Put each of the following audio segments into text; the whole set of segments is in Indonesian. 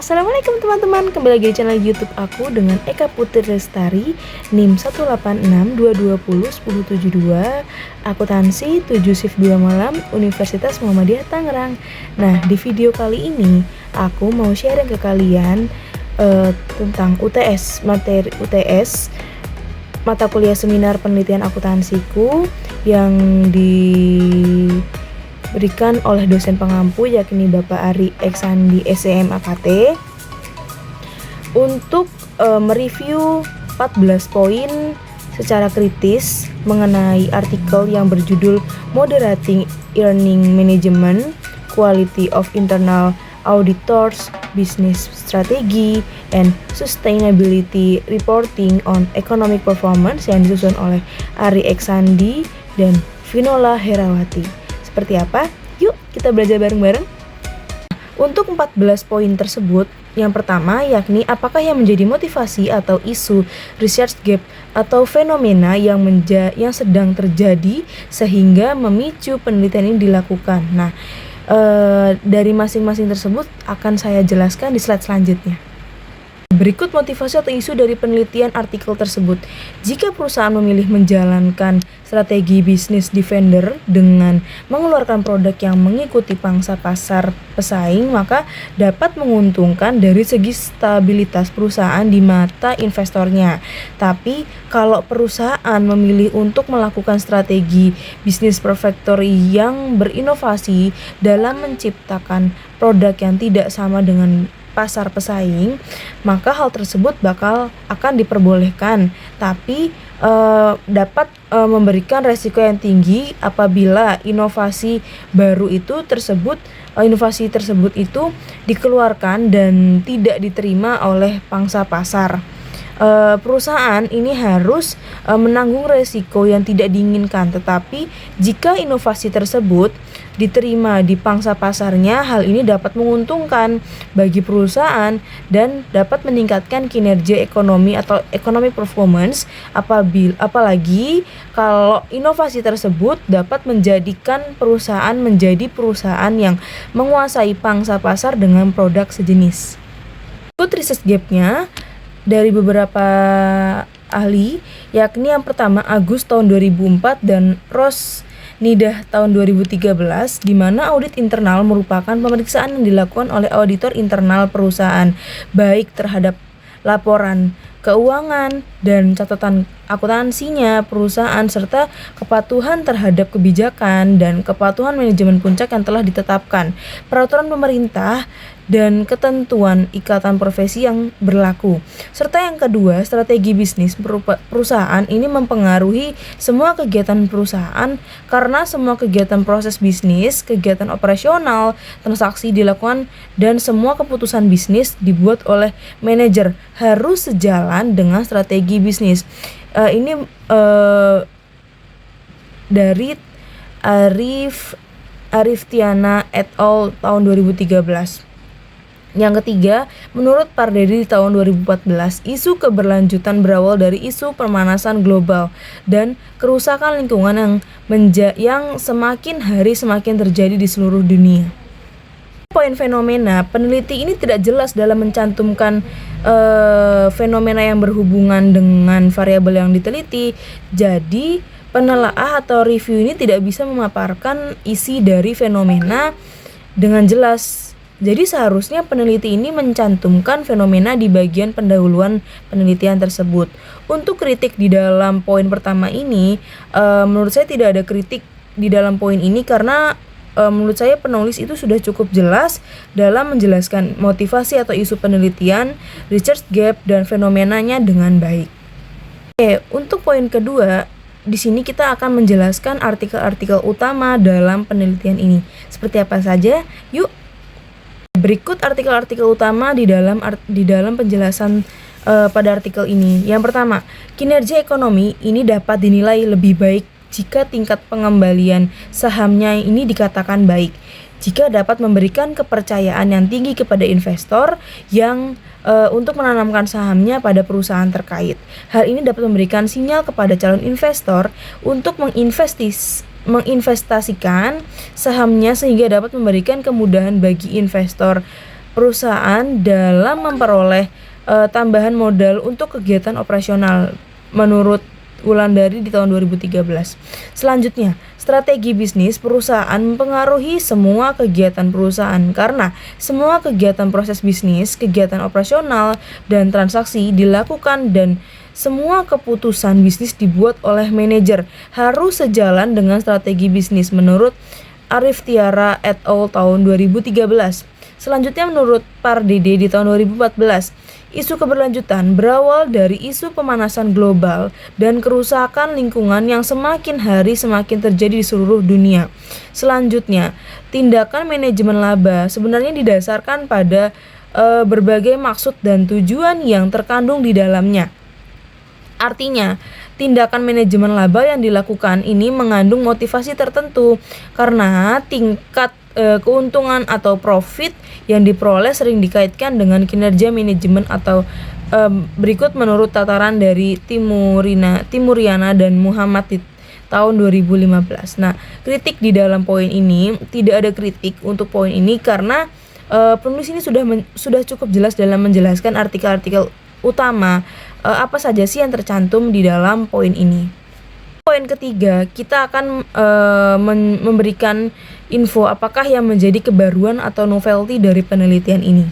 Assalamualaikum teman-teman, kembali lagi di channel YouTube aku dengan Eka Putri Lestari, NIM 18622201072, akuntansi 7 shift 2 malam, Universitas Muhammadiyah Tangerang. Nah, di video kali ini aku mau sharing ke kalian tentang UTS, materi UTS, mata kuliah seminar penelitian akuntansiku yang diberikan oleh dosen pengampu yakni Bapak Ari Eksandi SCM AKT untuk mereview 14 poin secara kritis mengenai artikel yang berjudul Moderating Earning Management, Quality of Internal Auditors, Business Strategy, and Sustainability Reporting on Economic Performance yang disusun oleh Ari Eksandi dan Vinola Herawati. Seperti apa? Yuk kita belajar bareng-bareng. Untuk 14 poin tersebut, yang pertama yakni apakah yang menjadi motivasi atau isu research gap atau fenomena yang sedang terjadi sehingga memicu penelitian ini dilakukan. Nah, dari masing-masing tersebut akan saya jelaskan di slide selanjutnya. Berikut motivasi atau isu dari penelitian artikel tersebut. Jika perusahaan memilih menjalankan strategi bisnis defender dengan mengeluarkan produk yang mengikuti pangsa pasar pesaing, maka dapat menguntungkan dari segi stabilitas perusahaan di mata investornya. Tapi kalau perusahaan memilih untuk melakukan strategi bisnis perfectory yang berinovasi dalam menciptakan produk yang tidak sama dengan pasar pesaing, maka hal tersebut akan diperbolehkan, tapi dapat memberikan resiko yang tinggi apabila inovasi tersebut itu dikeluarkan dan tidak diterima oleh pangsa pasar. Perusahaan ini harus menanggung resiko yang tidak diinginkan, tetapi jika inovasi tersebut diterima di pangsa pasarnya, hal ini dapat menguntungkan bagi perusahaan dan dapat meningkatkan kinerja ekonomi atau economic performance, apalagi kalau inovasi tersebut dapat menjadikan perusahaan menjadi perusahaan yang menguasai pangsa pasar dengan produk sejenis. Ikut research gap-nya dari beberapa ahli, yakni yang pertama Agus tahun 2004 dan Ros Nidah tahun 2013, di mana audit internal merupakan pemeriksaan yang dilakukan oleh auditor internal perusahaan, baik terhadap laporan keuangan dan catatan akuntansinya perusahaan serta kepatuhan terhadap kebijakan dan kepatuhan manajemen puncak yang telah ditetapkan, peraturan pemerintah dan ketentuan ikatan profesi yang berlaku. Serta yang kedua, strategi bisnis perusahaan ini mempengaruhi semua kegiatan perusahaan karena semua kegiatan proses bisnis, kegiatan operasional, transaksi dilakukan dan semua keputusan bisnis dibuat oleh manajer harus sejalan dengan strategi bisnis. Ini dari Arif Tiana et al. Tahun 2013. Yang ketiga, menurut Pardede di tahun 2014, isu keberlanjutan berawal dari isu pemanasan global dan kerusakan lingkungan yang semakin hari semakin terjadi di seluruh dunia. Poin fenomena, peneliti ini tidak jelas dalam mencantumkan fenomena yang berhubungan dengan variabel yang diteliti. Jadi, penelaah atau review ini tidak bisa memaparkan isi dari fenomena dengan jelas. Jadi seharusnya peneliti ini mencantumkan fenomena di bagian pendahuluan penelitian tersebut. Untuk kritik di dalam poin pertama ini, menurut saya tidak ada kritik di dalam poin ini karena menurut saya penulis itu sudah cukup jelas dalam menjelaskan motivasi atau isu penelitian, research gap, dan fenomenanya dengan baik. Oke, untuk poin kedua, di sini kita akan menjelaskan artikel-artikel utama dalam penelitian ini. Seperti apa saja? Yuk. Berikut artikel-artikel utama di dalam penjelasan pada artikel ini. Yang pertama, kinerja ekonomi ini dapat dinilai lebih baik jika tingkat pengembalian sahamnya ini dikatakan baik, jika dapat memberikan kepercayaan yang tinggi kepada investor yang untuk menanamkan sahamnya pada perusahaan terkait. Hal ini dapat memberikan sinyal kepada calon investor untuk menginvestasikan sahamnya sehingga dapat memberikan kemudahan bagi investor perusahaan dalam memperoleh tambahan modal untuk kegiatan operasional menurut Wulandari di tahun 2013. Selanjutnya, strategi bisnis perusahaan mempengaruhi semua kegiatan perusahaan karena semua kegiatan proses bisnis, kegiatan operasional, dan transaksi dilakukan dan semua keputusan bisnis dibuat oleh manajer harus sejalan dengan strategi bisnis menurut Arif Tiara et al. Tahun 2013. Selanjutnya menurut Pardede di tahun 2014, isu keberlanjutan berawal dari isu pemanasan global dan kerusakan lingkungan yang semakin hari semakin terjadi di seluruh dunia. Selanjutnya, tindakan manajemen laba sebenarnya didasarkan pada berbagai maksud dan tujuan yang terkandung di dalamnya. Artinya, tindakan manajemen laba yang dilakukan ini mengandung motivasi tertentu karena tingkat keuntungan atau profit yang diperoleh sering dikaitkan dengan kinerja manajemen atau berikut menurut tataran dari Timuriana dan Muhammad di tahun 2015. Nah, kritik di dalam poin ini, tidak ada kritik untuk poin ini karena penulis ini sudah cukup jelas dalam menjelaskan artikel-artikel utama apa saja sih yang tercantum di dalam poin ini. Poin ketiga, kita akan memberikan info apakah yang menjadi kebaruan atau novelty dari penelitian ini.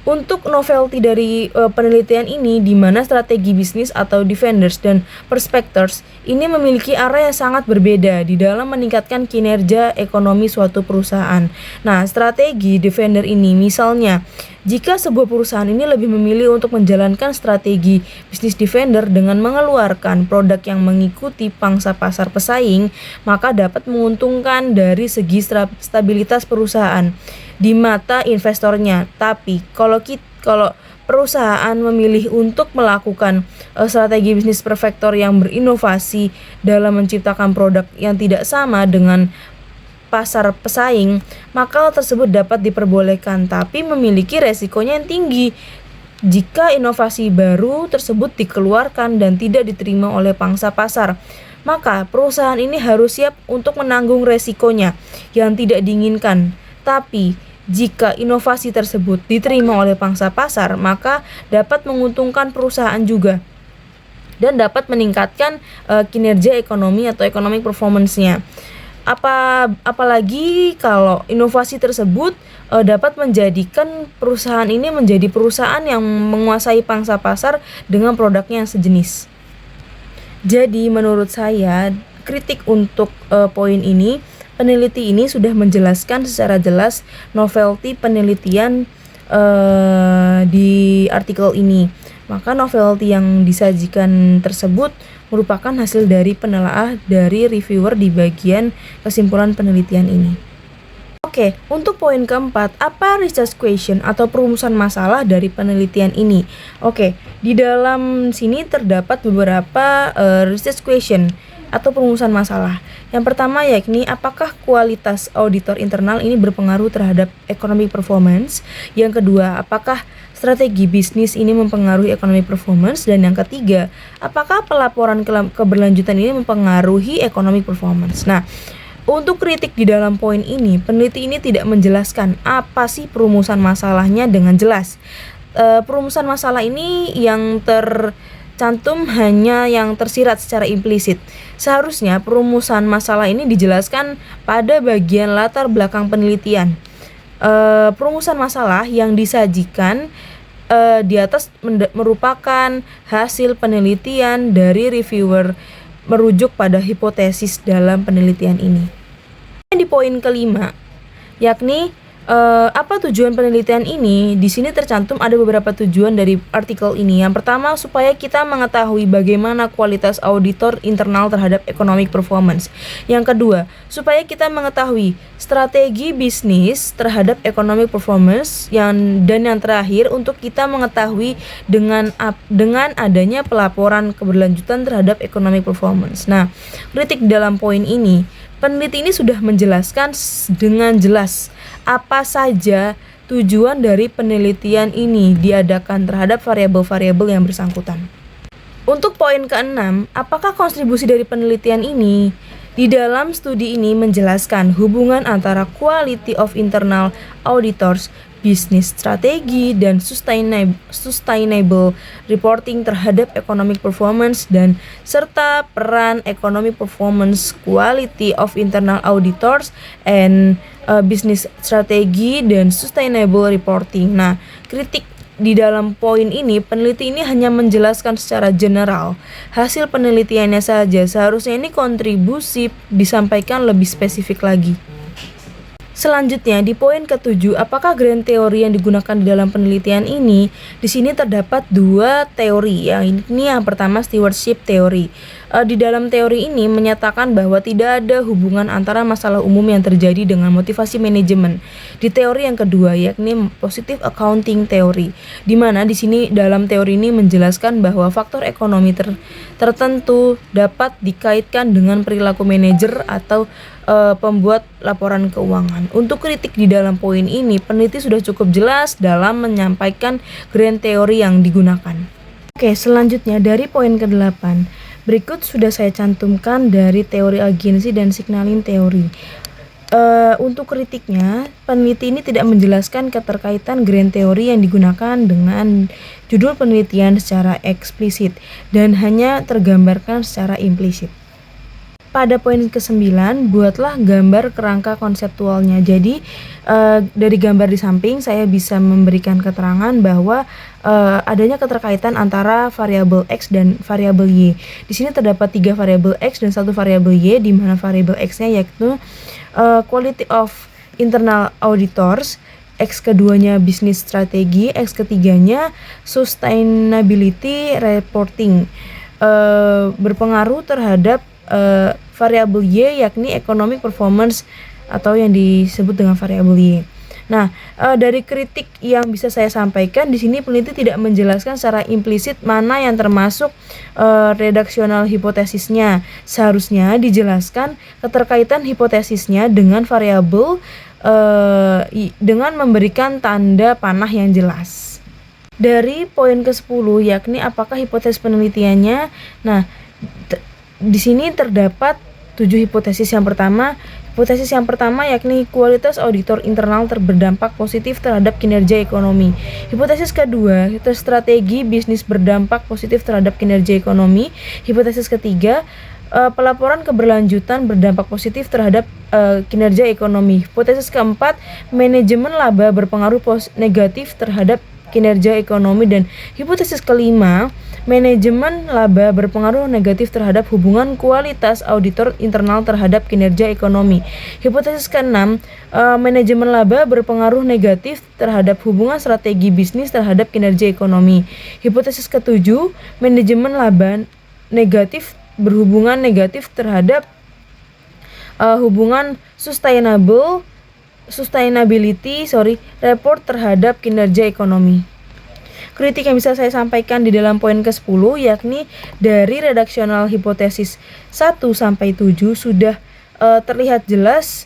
Untuk novelty dari penelitian ini, di mana strategi bisnis atau defenders dan prospectors ini memiliki arah yang sangat berbeda di dalam meningkatkan kinerja ekonomi suatu perusahaan. Nah, strategi defender ini misalnya, jika sebuah perusahaan ini lebih memilih untuk menjalankan strategi bisnis defender dengan mengeluarkan produk yang mengikuti pangsa pasar pesaing, maka dapat menguntungkan dari segi stabilitas perusahaan di mata investornya. Tapi kalau perusahaan memilih untuk melakukan strategi bisnis perfektor yang berinovasi dalam menciptakan produk yang tidak sama dengan pasar pesaing, maka hal tersebut dapat diperbolehkan tapi memiliki resikonya yang tinggi jika inovasi baru tersebut dikeluarkan dan tidak diterima oleh pangsa pasar. Maka perusahaan ini harus siap untuk menanggung resikonya yang tidak diinginkan. Tapi jika inovasi tersebut diterima oleh pangsa pasar, maka dapat menguntungkan perusahaan juga dan dapat meningkatkan kinerja ekonomi atau economic performance-nya. Apalagi kalau inovasi tersebut dapat menjadikan perusahaan ini menjadi perusahaan yang menguasai pangsa pasar dengan produknya yang sejenis. Jadi menurut saya kritik untuk poin ini, peneliti ini sudah menjelaskan secara jelas novelty penelitian di artikel ini. Maka novelty yang disajikan tersebut merupakan hasil dari penelaah dari reviewer di bagian kesimpulan penelitian ini. Oke, untuk poin keempat, apa research question atau perumusan masalah dari penelitian ini? Oke, di dalam sini terdapat beberapa research question atau perumusan masalah. Yang pertama yakni apakah kualitas auditor internal ini berpengaruh terhadap economic performance? Yang kedua, apakah strategi bisnis ini mempengaruhi economic performance? Dan yang ketiga, apakah pelaporan keberlanjutan ini mempengaruhi economic performance? Nah, untuk kritik di dalam poin ini, peneliti ini tidak menjelaskan apa sih perumusan masalahnya dengan jelas. Perumusan masalah ini yang tercantum hanya yang tersirat secara implisit. Seharusnya perumusan masalah ini dijelaskan pada bagian latar belakang penelitian. Perumusan masalah yang disajikan di atas merupakan hasil penelitian dari reviewer merujuk pada hipotesis dalam penelitian ini. Di poin kelima, yakni apa tujuan penelitian ini? Di sini tercantum ada beberapa tujuan dari artikel ini. Yang pertama, supaya kita mengetahui bagaimana kualitas auditor internal terhadap economic performance. Yang kedua, supaya kita mengetahui strategi bisnis terhadap economic performance. Dan yang terakhir, untuk kita mengetahui dengan adanya pelaporan keberlanjutan terhadap economic performance. Nah, kritik dalam poin ini, peneliti ini sudah menjelaskan dengan jelas apa saja tujuan dari penelitian ini diadakan terhadap variabel-variabel yang bersangkutan. Untuk poin keenam, apakah kontribusi dari penelitian ini? Di dalam studi ini menjelaskan hubungan antara quality of internal auditors, bisnis strategi, dan sustainable reporting terhadap economic performance dan serta peran economic performance, quality of internal auditors, and business strategi dan sustainable reporting. Nah, kritik di dalam poin ini, peneliti ini hanya menjelaskan secara general hasil penelitiannya saja. Seharusnya ini kontribusi disampaikan lebih spesifik lagi. Selanjutnya di poin ke-7, apakah grand teori yang digunakan di dalam penelitian ini? Di sini terdapat dua teori. Yang pertama stewardship theory. Di dalam teori ini menyatakan bahwa tidak ada hubungan antara masalah umum yang terjadi dengan motivasi manajemen. Di teori yang kedua, yakni positive accounting theory, di mana di sini dalam teori ini menjelaskan bahwa faktor ekonomi tertentu dapat dikaitkan dengan perilaku manajer atau pembuat laporan keuangan. Untuk kritik di dalam poin ini, peneliti sudah cukup jelas dalam menyampaikan grand teori yang digunakan. Oke, selanjutnya dari poin ke-8. Berikut sudah saya cantumkan dari teori agensi dan signaling teori. Untuk kritiknya, peneliti ini tidak menjelaskan keterkaitan grand teori yang digunakan dengan judul penelitian secara eksplisit dan hanya tergambarkan secara implisit. Pada poin ke-9, buatlah gambar kerangka konseptualnya. Jadi dari gambar di samping saya bisa memberikan keterangan bahwa adanya keterkaitan antara variabel X dan variabel Y. Di sini terdapat 3 variabel X dan 1 variabel Y, di mana variabel X-nya yaitu quality of internal auditors, X keduanya bisnis strategi, X ketiganya sustainability reporting, berpengaruh terhadap variabel Y, yakni economic performance atau yang disebut dengan variabel Y. Nah, dari kritik yang bisa saya sampaikan di sini, peneliti tidak menjelaskan secara implisit mana yang termasuk redaksional hipotesisnya. Seharusnya dijelaskan keterkaitan hipotesisnya dengan variabel dengan memberikan tanda panah yang jelas. Dari poin ke-10, yakni apakah hipotesis penelitiannya. Nah, di sini terdapat 7 hipotesis. Hipotesis yang pertama yakni kualitas auditor internal berdampak positif terhadap kinerja ekonomi. Hipotesis kedua, strategi bisnis berdampak positif terhadap kinerja ekonomi. Hipotesis ketiga, pelaporan keberlanjutan berdampak positif terhadap kinerja ekonomi. Hipotesis keempat, manajemen laba berpengaruh negatif terhadap kinerja ekonomi. Dan hipotesis kelima, manajemen laba berpengaruh negatif terhadap hubungan kualitas auditor internal terhadap kinerja ekonomi. Hipotesis keenam, manajemen laba berpengaruh negatif terhadap hubungan strategi bisnis terhadap kinerja ekonomi. Hipotesis ketujuh, manajemen laba berhubungan negatif terhadap hubungan sustainability report terhadap kinerja ekonomi. Kritik yang bisa saya sampaikan di dalam poin ke-10 yakni dari redaksional hipotesis 1 sampai 7 sudah terlihat jelas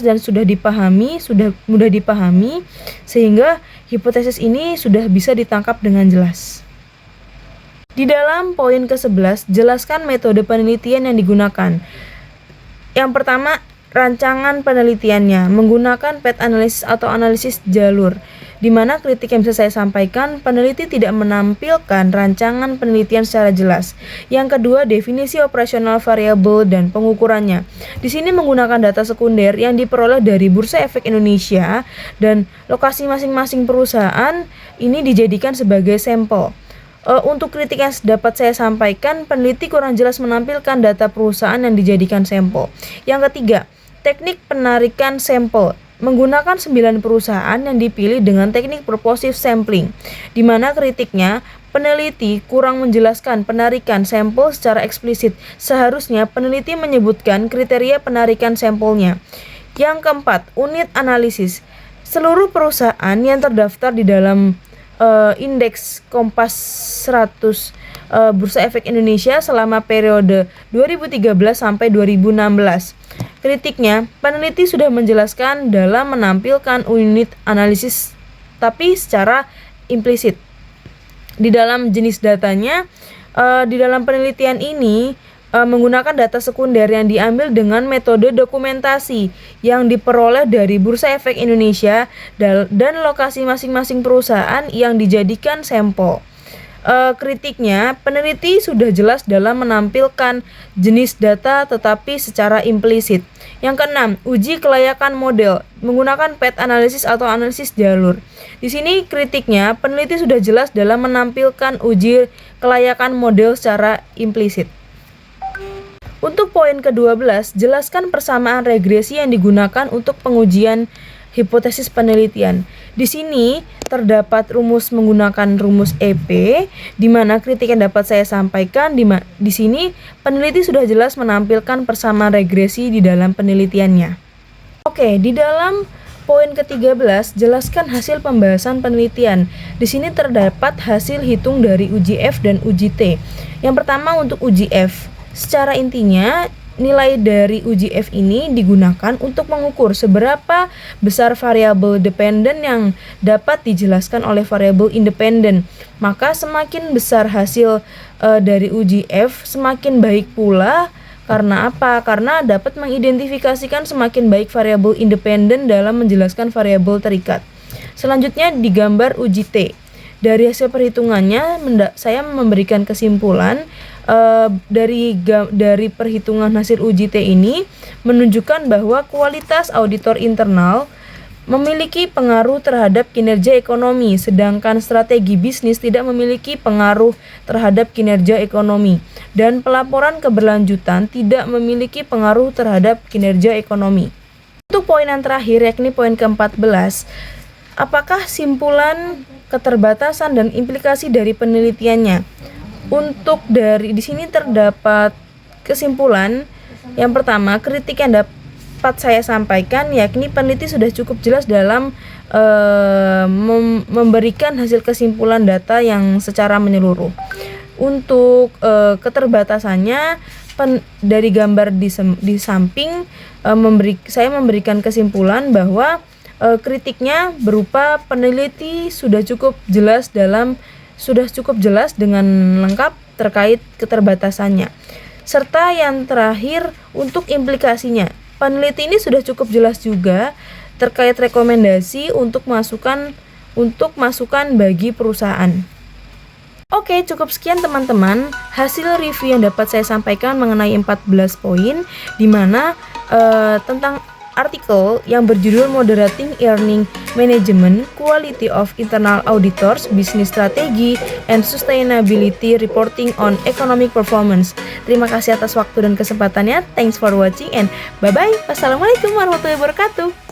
dan sudah mudah dipahami, sehingga hipotesis ini sudah bisa ditangkap dengan jelas. Di dalam poin ke-11, jelaskan metode penelitian yang digunakan. Yang pertama, rancangan penelitiannya menggunakan path analysis atau analisis jalur, di mana kritik yang bisa saya sampaikan, peneliti tidak menampilkan rancangan penelitian secara jelas. Yang kedua, definisi operasional variabel dan pengukurannya. Di sini menggunakan data sekunder yang diperoleh dari Bursa Efek Indonesia dan lokasi masing-masing perusahaan ini dijadikan sebagai sampel. Untuk kritik yang dapat saya sampaikan, peneliti kurang jelas menampilkan data perusahaan yang dijadikan sampel. Yang ketiga, teknik penarikan sampel menggunakan 9 perusahaan yang dipilih dengan teknik purposive sampling, di mana kritiknya peneliti kurang menjelaskan penarikan sampel secara eksplisit. Seharusnya peneliti menyebutkan kriteria penarikan sampelnya. Yang keempat, unit analisis. Seluruh perusahaan yang terdaftar di dalam indeks Kompas 100 Bursa Efek Indonesia selama periode 2013 sampai 2016. Kritiknya, peneliti sudah menjelaskan dalam menampilkan unit analisis tapi secara implisit. Di dalam jenis datanya, di dalam penelitian ini menggunakan data sekunder yang diambil dengan metode dokumentasi yang diperoleh dari Bursa Efek Indonesia dan lokasi masing-masing perusahaan yang dijadikan sampel. Kritiknya, peneliti sudah jelas dalam menampilkan jenis data tetapi secara implisit. Yang keenam, uji kelayakan model menggunakan path analysis atau analisis jalur. Di sini kritiknya, peneliti sudah jelas dalam menampilkan uji kelayakan model secara implisit. Untuk poin ke-12, jelaskan persamaan regresi yang digunakan untuk pengujian hipotesis penelitian. Di sini terdapat rumus menggunakan rumus EP, di mana kritik yang dapat saya sampaikan di sini peneliti sudah jelas menampilkan persamaan regresi di dalam penelitiannya. Oke, di dalam poin ke-13, jelaskan hasil pembahasan penelitian. Di sini terdapat hasil hitung dari uji F dan uji T. Yang pertama untuk uji F. Secara intinya, nilai dari uji F ini digunakan untuk mengukur seberapa besar variabel dependen yang dapat dijelaskan oleh variabel independen. Maka semakin besar hasil dari uji F, semakin baik pula. Karena apa? Karena dapat mengidentifikasikan semakin baik variabel independen dalam menjelaskan variabel terikat. Selanjutnya digambar uji T. Dari hasil perhitungannya, saya memberikan kesimpulan dari perhitungan hasil uji T ini menunjukkan bahwa kualitas auditor internal memiliki pengaruh terhadap kinerja ekonomi, sedangkan strategi bisnis tidak memiliki pengaruh terhadap kinerja ekonomi, dan pelaporan keberlanjutan tidak memiliki pengaruh terhadap kinerja ekonomi. Untuk poin yang terakhir, yakni poin ke-14, apakah simpulan, keterbatasan, dan implikasi dari penelitiannya? Untuk di sini terdapat kesimpulan. Yang pertama, kritik yang dapat saya sampaikan yakni peneliti sudah cukup jelas dalam memberikan hasil kesimpulan data yang secara menyeluruh. Untuk keterbatasannya, dari gambar di samping saya memberikan kesimpulan bahwa kritiknya berupa peneliti sudah cukup jelas dengan lengkap terkait keterbatasannya. Serta yang terakhir untuk implikasinya. Peneliti ini sudah cukup jelas juga terkait rekomendasi untuk masukan bagi perusahaan. Oke, cukup sekian teman-teman hasil review yang dapat saya sampaikan mengenai 14 poin di mana tentang artikel yang berjudul Moderating Earning Management, Quality of Internal Auditors, Business Strategy, and Sustainability Reporting on Economic Performance. Terima kasih atas waktu dan kesempatannya. Thanks for watching and bye-bye. Wassalamualaikum warahmatullahi wabarakatuh.